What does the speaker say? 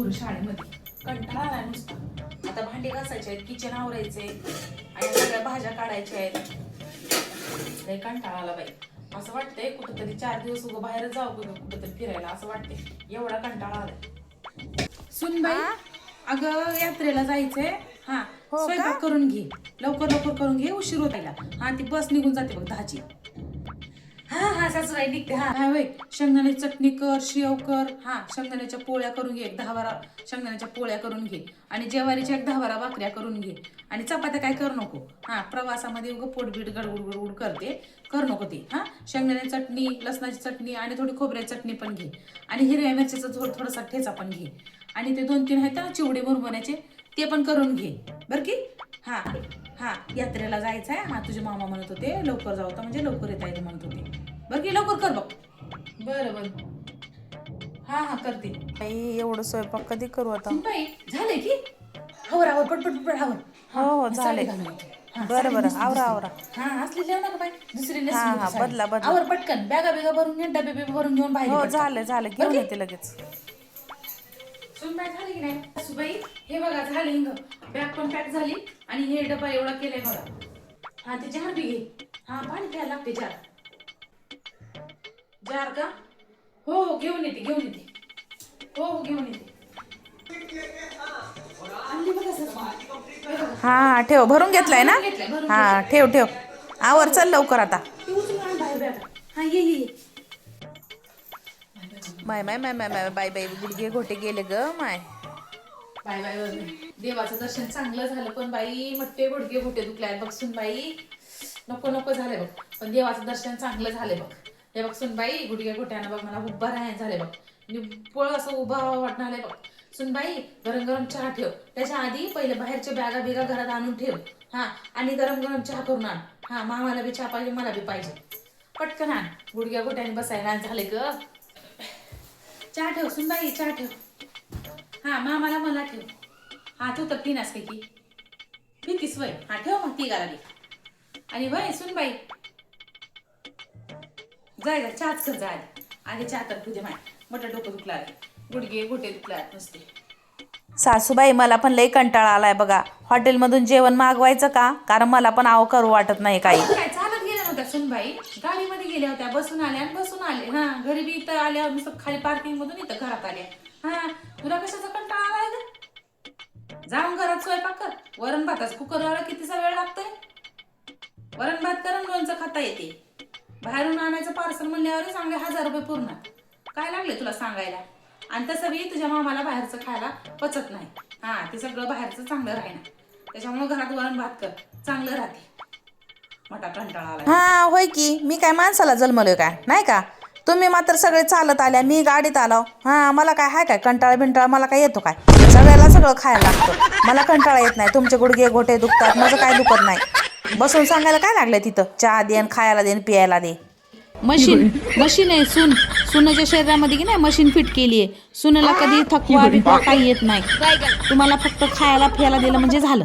पोरं शाळेमध्ये कंटाळा आलाय नुसता. आता भांडी घासायचे आहेत, किचन आवरायचे आणि सगळ्या भाज्या काढायच्या आहेत. लय कंटाळा आला बाई. असं वाटतंय कुठंतरी 4 दिवस उभं बाहेर जाऊ कुठंतरी फिरायला असं वाटतंय. एवढा कंटाळा आलाय. सुनबाई अगं यात्रेला जायचंय. हा स्वयंपाक करून घे, लवकर लवकर करून घे, उशीर होतायला. हा ती बस निघून जाते बघ 10ची. हा हा सासूबाई निघते. हा वय शेंगदाण्याची चटणी कर, शेव कर. हा शेंगदाण्याच्या पोळ्या करून घे, 10-12 शेंगदाण्याच्या पोळ्या करून घे आणि ज्वारीच्या 10-12 भाकऱ्या करून घे आणि चपात्या काय करू नको. हा प्रवासामध्ये उगं पोटबीट गडगुड गडगुड करते, करू नको ते. हा शेंगदाण्याची चटणी, लसणाची चटणी आणि थोडी खोबऱ्याची चटणी पण घे आणि हिरव्या मिरचीचा थोडासा ठेचा पण घे आणि ते 2-3 आहेत ना चिवडे मुरमुऱ्याचे ते पण करून घे बरं की. हा हा यात्रेला जायचंय. हा तुझे मामा म्हणत होते लवकर जाऊ तर म्हणजे लवकर येता येते म्हणत होते. बरं की लवकर कर बघ. बरं बरं हा हा करते. एवढं स्वयंपाक कधी करू आता? बाई झाले की आवर आवर पटपट पटपट आवर. हो झाले. बरं बरं आवरा आवरा. हा असली जेवण नका बाई दुसरी हा हा बदला बदला. आवर पटकन बॅगा बिगा भरून घे, डबे बिबे भरून घेऊन बाहेर. हो झालं झालं घेऊन येते लगेच. सुनबाई झाली की नाही सुबाई? हे बघा झाले हिंग बॅग पण पॅक झाली आणि हे डबा एवढा केलाय बघा. हा ते जार बी घे. हा पाणी प्यायला लागते जार. जार का? हो हो घेऊन येते घेऊन येते. हो हो घेऊन येते. हा ठेव भरून घेतलाय ना. हा ठेव ठेव आवर चल लवकर आता. हा ये ये. माय माय माय माय माय बाय बाय गुडघे घोटे गेले ग माय. Bye bye bye. देवाचं दर्शन चांगलं झालं पण बाई मट्टे गुडघे घोटे दुखलाय बघ सुनबाई. नको नको झाले बघ पण देवाचं दर्शन चांगलं झाले बघ. हे बघ सुनबाई गुडघे घोट्यानं बघ मला उभा राहायचं झाले बघ. निव्वळ असं उभा वाटणार आहे बघ. सुनबाई गरम गरम चहा ठेव. त्याच्या आधी पहिले बाहेरच्या बॅगा बिगा घरात आणून ठेव. हा आणि गरम गरम चहा करून आण. हा मामाला बी चहा पाहिजे मला बी पाहिजे. पटकन आण गुडघ्या घोट्याने बसायला झाले ग. चहा ठेव सुनबाई चहा ठेव. हा मामाला मला ठेव. हा तू तर पिनास की पितीस वय. हा ठेव मग ती गाला आणि वय सुनबाई जाय जा चहाच कर जाय आधी चहा कर तुझे माय. मोठं डोकं दुखला गुडघे घोटे दुखला नुसते. सासूबाई मला पण लई कंटाळा आलाय बघा. हॉटेलमधून जेवण मागवायचं का? कारण मला पण आव करू वाटत नाही काही. काय चालत गेल्या नव्हत्या सुनबाई? गाडीमध्ये गेल्या होत्या, बसून आल्या आणि बसून आले. हा घरी बी इथं आल्या नुसतं खाली पार्किंग मधून इथं घरात आल्या. हा तुला कशाचा कंटाळा आलाय ग? जाऊन घरात स्वयंपाक कर. वरण भाताच कुकरला कितीचा वेळ लागतोय? वरण भात करून लोणचं खाता येते. बाहेरून आणायचं पार्सल म्हणल्यावर चांगले 1000 रुपये पूर्ण. काय लागले तुला सांगायला? आणि तसं बी तुझ्या मामाला बाहेरचं खायला पचत नाही. हा ते सगळं बाहेरचं चांगलं राहीना. त्याच्यामुळे घरात वरण भात कर चांगलं राहते. मोठा कंटाळा आला. हा होय की मी काय माणसाला जन्मलोय काय नाही का? तुम्ही मात्र सगळे चालत आल्या मी गाडीत आलो. हा मला काय हाय काय कंटाळा बिंटाळा मला काय येतो काय? सगळ्याला सगळं खायला लागतं. मला कंटाळा येत नाही. तुमचे गुडघे घोटे दुखतात माझं काय दुखत नाही. बसून सांगायला काय लागलंय तिथं? चहा देन खायला देन पियाला दे. मशीन आहे सून. सुनाच्या शरीरामध्ये की नाही मशीन फिट केली आहे. सुनेला कधी थकवा बिकवा काही येत नाही. तुम्हाला फक्त खायला प्यायला दिलं म्हणजे झालं.